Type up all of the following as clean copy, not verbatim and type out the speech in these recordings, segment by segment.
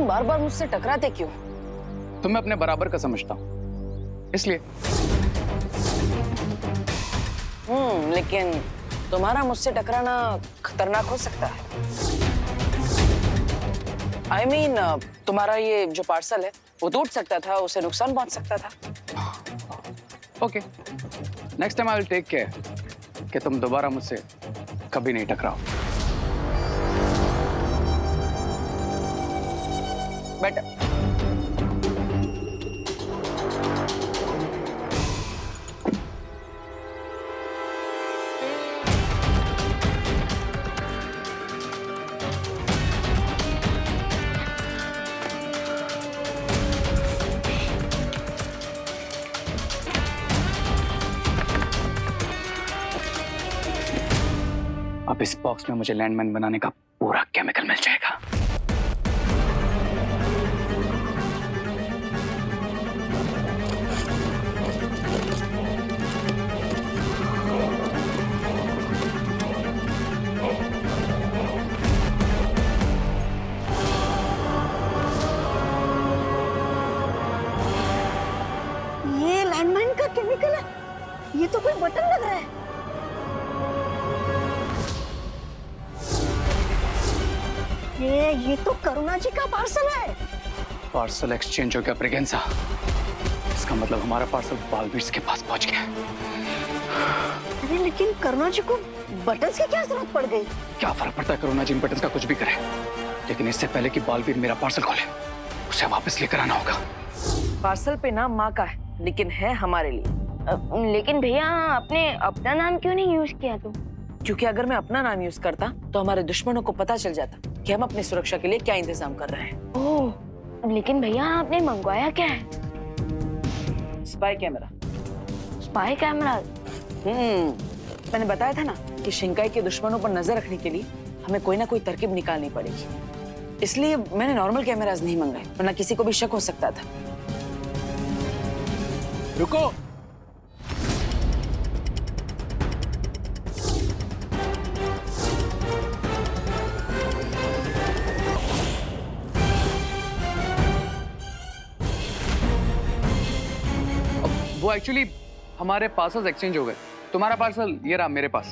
तुम बार बार मुझसे टकराते क्यों? तुम्हें अपने बराबर का समझता हूँ इसलिए। लेकिन तुम्हारा मुझसे टकराना खतरनाक हो सकता है। I mean, तुम्हारा ये जो पार्सल है वो टूट सकता था, उसे नुकसान पहुंच सकता था। Okay, next time I will take care कि तुम दोबारा मुझसे कभी नहीं टकराओ। बेटर। अब इस बॉक्स में मुझे लैंडमाइन बनाने का पूरा केमिकल मिल जाएगा। ये लैंडमाइन का केमिकल है? ये तो कोई बटन लग रहा है। ये तो करुणा जी का पार्सल है। पार्सल एक्सचेंज हो गया ब्रिगेंसा। इसका मतलब हमारा पार्सल बालवीर के पास पहुंच गया। अरे लेकिन करुणा जी को बटन्स की क्या जरूरत पड़ गई? क्या फर्क पड़ता है करुणा जी इन बटन्स का कुछ भी करे, लेकिन इससे पहले कि बालवीर मेरा पार्सल खोले उसे वापस लेकर आना होगा। पार्सल पे नाम माँ का है, लेकिन है हमारे लिए। लेकिन भैया आपने अपना नाम क्यों नहीं यूज किया तो? क्योंकि अगर मैं अपना नाम यूज करता तो हमारे दुश्मनों को पता चल जाता कि हम अपनी सुरक्षा के लिए क्या इंतजाम कर रहे हैं। ओह, लेकिन भैया आपने मंगवाया क्या है? Spy camera. Spy camera? मैंने बताया था ना कि शिंकाई के दुश्मनों पर नजर रखने के लिए हमें कोई ना कोई तरकीब निकालनी पड़ेगी। इसलिए मैंने नॉर्मल कैमरास नहीं मंगाए, वरना किसी को भी शक हो सकता था। रुको, वो एक्चुअली हमारे पार्सल्स एक्सचेंज हो गए। तुम्हारा पार्सल ये रहा मेरे पास।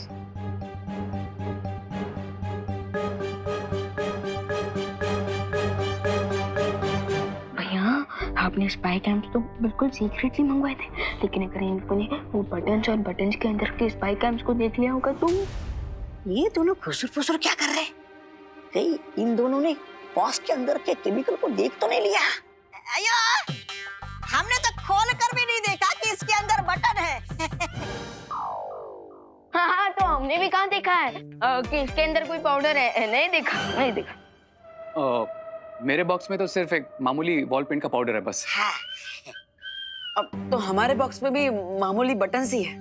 भैया आपने स्पाई कैम्स तो बिल्कुल सीक्रेटली मंगवाए थे, लेकिन अगर इन लोगों ने वो बटन्स और बटन्स के अंदर के स्पाई कैम्स को देख लिया होगा तो? ये दोनों फुसुर क्या कर रहे हैं? कहीं इन दोनों ने बॉक्स के अंदर के केमिकल को देख तो नहीं लिया? अयो, हमने तो खोल कर भी नहीं देखा कि इसके अंदर बटन है। हाँ, तो हमने भी कहाँ देखा है कि इसके अंदर कोई पाउडर है? नहीं देखा। मेरे बॉक्स में तो सिर्फ एक मामूली वॉल पेंट का पाउडर है बस। हाँ। अब तो हमारे बॉक्स में भी मामूली बटन्स ही है।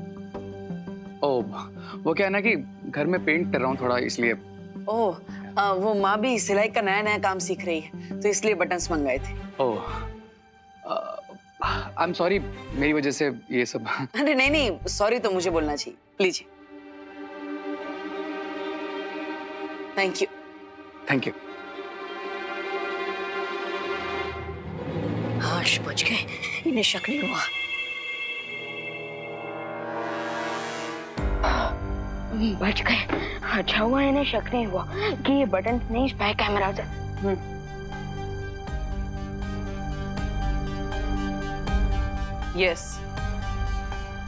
वो क्या है ना कि घर में पेंट कर रहा हूँ थोड़ा, इसलिए। वो माँ भी सिलाई का नया नया काम सीख रही है, तो इसलिए बटन्स मंगाए थे। आई एम सॉरी, मेरी वजह से ये सब। अरे नहीं, सॉरी तो मुझे बोलना चाहिए। लीजिए। Thank you. Thank you. हाश बच गए, इन्हें शक नहीं हुआ। बच गए। अच्छा हुआ इन्हें शक नहीं हुआ कि ये बटन नहीं स्पाई कैमरा है। यस,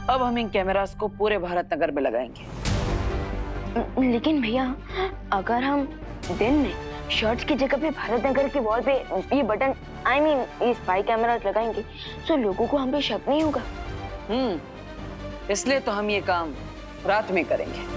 अब हम इन कैमरास को पूरे भारत नगर में लगाएंगे। लेकिन भैया अगर हम दिन में शर्ट्स की जगह पे भारत नगर की वॉल पे ये बटन ये स्पाई कैमरास लगाएंगे तो लोगों को हम पे शक नहीं होगा। इसलिए तो हम ये काम रात में करेंगे।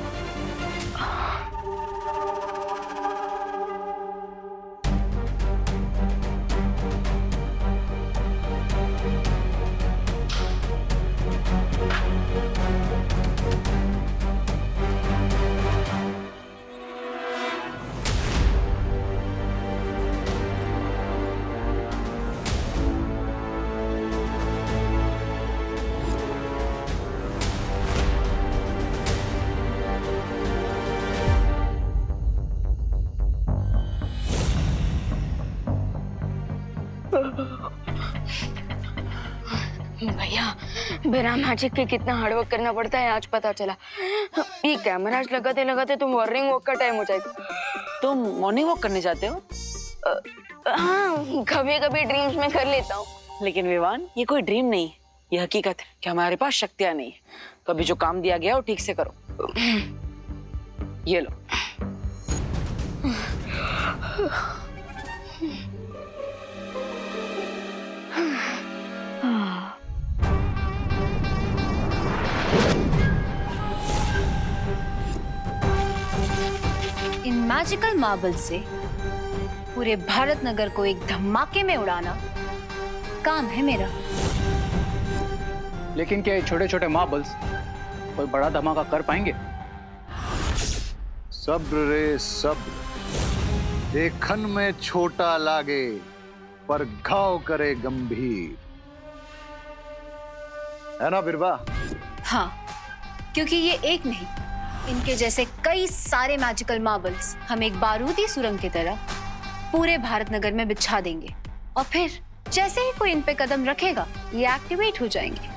भैया बिना मैजिक के कितना हार्डवर्क करना पड़ता है आज पता चला। ये कैमराज लगाते लगाते तो मॉर्निंग वॉक का टाइम हो जाएगा। तुम मॉर्निंग वॉक करने जाते हो? हाँ, कभी कभी ड्रीम्स में कर लेता हूँ। लेकिन विवान, ये कोई ड्रीम नहीं, ये हकीकत है कि हमारे पास शक्तियां नहीं है। तो अभी जो काम दिया गया है वो ठीक से करो। ये लो। इन मैजिकल मार्बल से पूरे भारत नगर को एक धमाके में उड़ाना काम है मेरा। लेकिन क्या ये छोटे छोटे मार्बल्स कोई बड़ा धमाका कर पाएंगे? सब्र रे सब्र, देखन में छोटा लागे पर घाव करे गंभीर, है ना बिरबा? हाँ, क्योंकि ये एक नहीं, इनके जैसे कई सारे मैजिकल मार्बल्स हम एक बारूदी सुरंग की तरह पूरे भारत नगर में बिछा देंगे और फिर जैसे ही कोई इन पे कदम रखेगा ये एक्टिवेट हो जाएंगे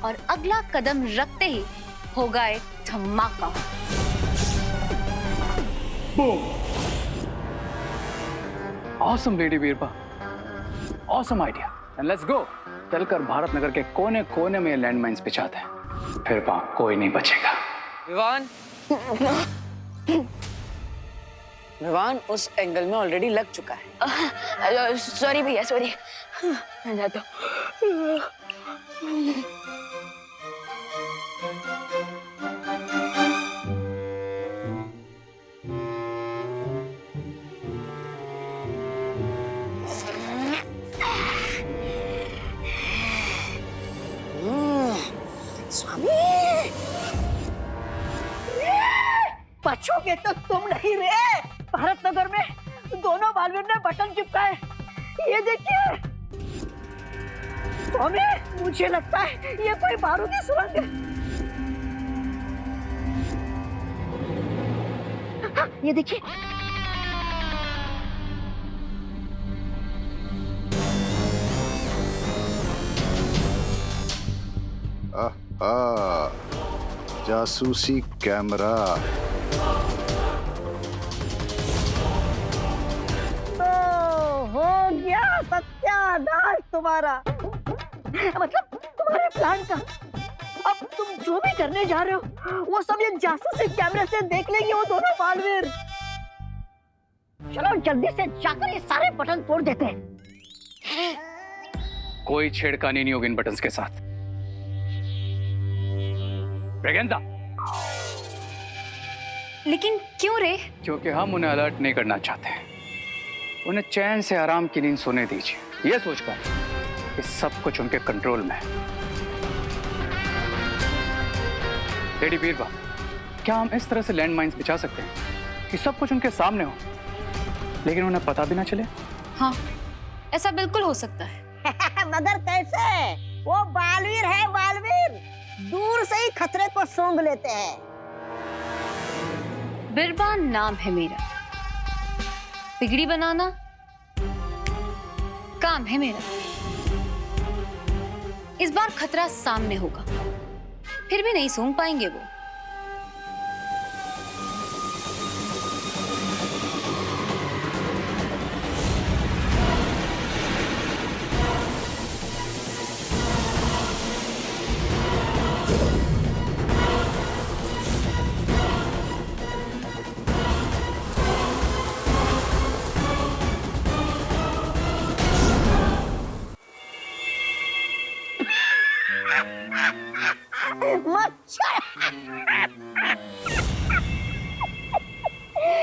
और अगला कदम रखते ही होगा एक धमाका। ऑसम लेडी बीरबा, awesome idea. And let's go. चलकर भारत नगर के कोने कोने में लैंडमाइंस बिछाते हैं, फिर वहां कोई नहीं बचेगा। विवान, विवान उस एंगल में ऑलरेडी लग चुका है। सॉरी भैया, सॉरी। मैं जाता हूँ। स्वामी, बचोगे तो तुम नहीं रे। भारत नगर में दोनों बालवीर ने बटन चिपकाए, ये देखिए। स्वामी, मुझे लगता है ये कोई बारूदी सुरंग है। हाँ, ये देखिए। जासूसी कैमरा। हो गया सत्यानाश तुम्हारा, मतलब तुम्हारे प्लान का। अब तुम जो भी करने जा रहे हो वो सब ये जासूसी कैमरे से देख लेंगे वो दोनों बालवीर। चलो जल्दी से जाकर ये सारे बटन तोड़ देते हैं। कोई छेड़खानी नहीं होगी इन बटन्स के साथ। ब्रेगेंजा। लेकिन क्यों रे? क्योंकि हम उन्हें अलर्ट नहीं करना चाहते। उन्हें चैन से आराम की नींद सोने दीजिए, ये सोचकर कि सब कुछ उनके कंट्रोल में है। लेडी बीरबा, क्या हम इस तरह से लैंड माइन्स बिछा सकते हैं कि सब कुछ उनके सामने हो लेकिन उन्हें पता भी ना चले? हाँ, ऐसा बिल्कुल हो सकता है। मगर कैसे? वो बालवीर है, बालवीर दूर से ही खतरे को सूंघ लेते हैं। बिरबा नाम है मेरा, बिगड़ी बनाना काम है मेरा। इस बार खतरा सामने होगा, फिर भी नहीं सूंघ पाएंगे वो।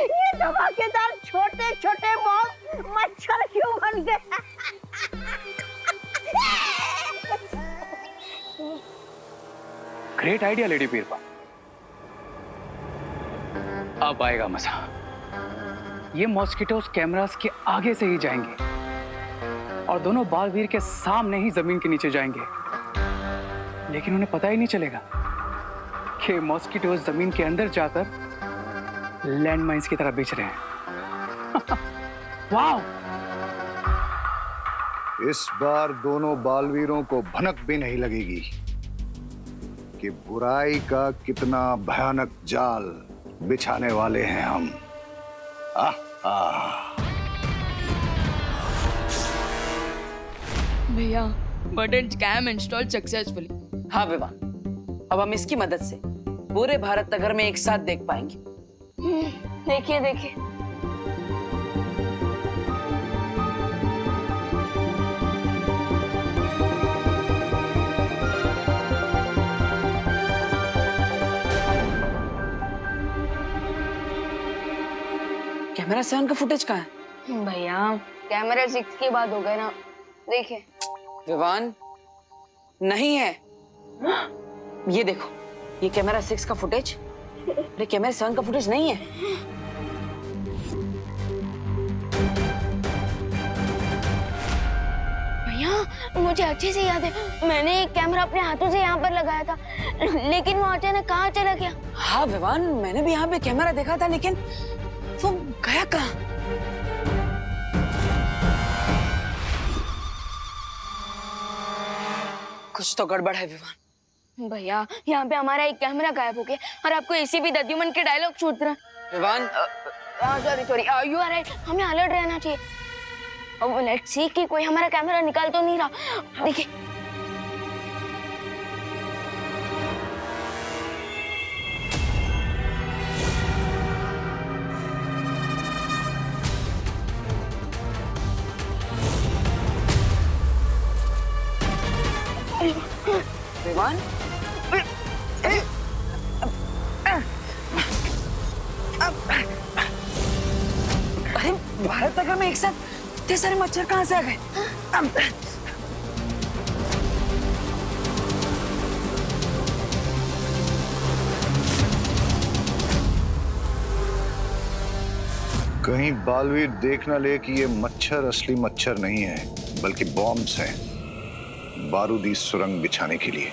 ये धमाकेदार छोटे छोटे मॉब मच्छर क्यों बन गए? ग्रेट आइडिया लेडी बीरबा। अब आएगा मजा। ये मॉस्किटोस कैमरास के आगे से ही जाएंगे और दोनों बालवीर के सामने ही जमीन के नीचे जाएंगे, लेकिन उन्हें पता ही नहीं चलेगा कि मॉस्किटोस जमीन के अंदर जाकर लैंडमाइंस की तरह बिछ रहे हैं। वाह! इस बार दोनों बालवीरों को भनक भी नहीं लगेगी कि बुराई का कितना भयानक जाल बिछाने वाले हैं हम। भैया बटन कैम इंस्टॉल सक्सेसफुली। हाँ विवान, अब हम इसकी मदद से पूरे भारत नगर में एक साथ देख पाएंगे। देखिए देखिए, कैमरा 7 का फुटेज कहाँ है? भैया कैमरा 6 की बात हो गई ना, देखिए। विवान, नहीं है। ये देखो, ये कैमरा 6 का फुटेज, अरे कैमरा 7 का फुटेज नहीं है। भैया मुझे अच्छे से याद है, मैंने एक कैमरा अपने हाथों से यहाँ पर लगाया था, लेकिन वो अचानक कहाँ चला गया? हाँ विवान, मैंने भी यहाँ पे कैमरा देखा था, लेकिन वो गया कहाँ? कुछ तो गड़बड़ है विवान। भैया यहाँ पे हमारा एक कैमरा गायब हो गया और आपको इसी भी दद्युमन के डायलॉग छूट रहा। Vivaan, sorry you are right, हमें अलर्ट रहना चाहिए। अब लेट्स सी कि कोई हमारा कैमरा निकाल तो नहीं रहा। देखिए विवान, अरे भारत नगर में एक साथ इतने सारे मच्छर कहाँ से आ गए? कहीं बालवीर देख ना ले कि ये मच्छर असली मच्छर नहीं है, बल्कि बॉम्ब्स हैं बारूदी सुरंग बिछाने के लिए।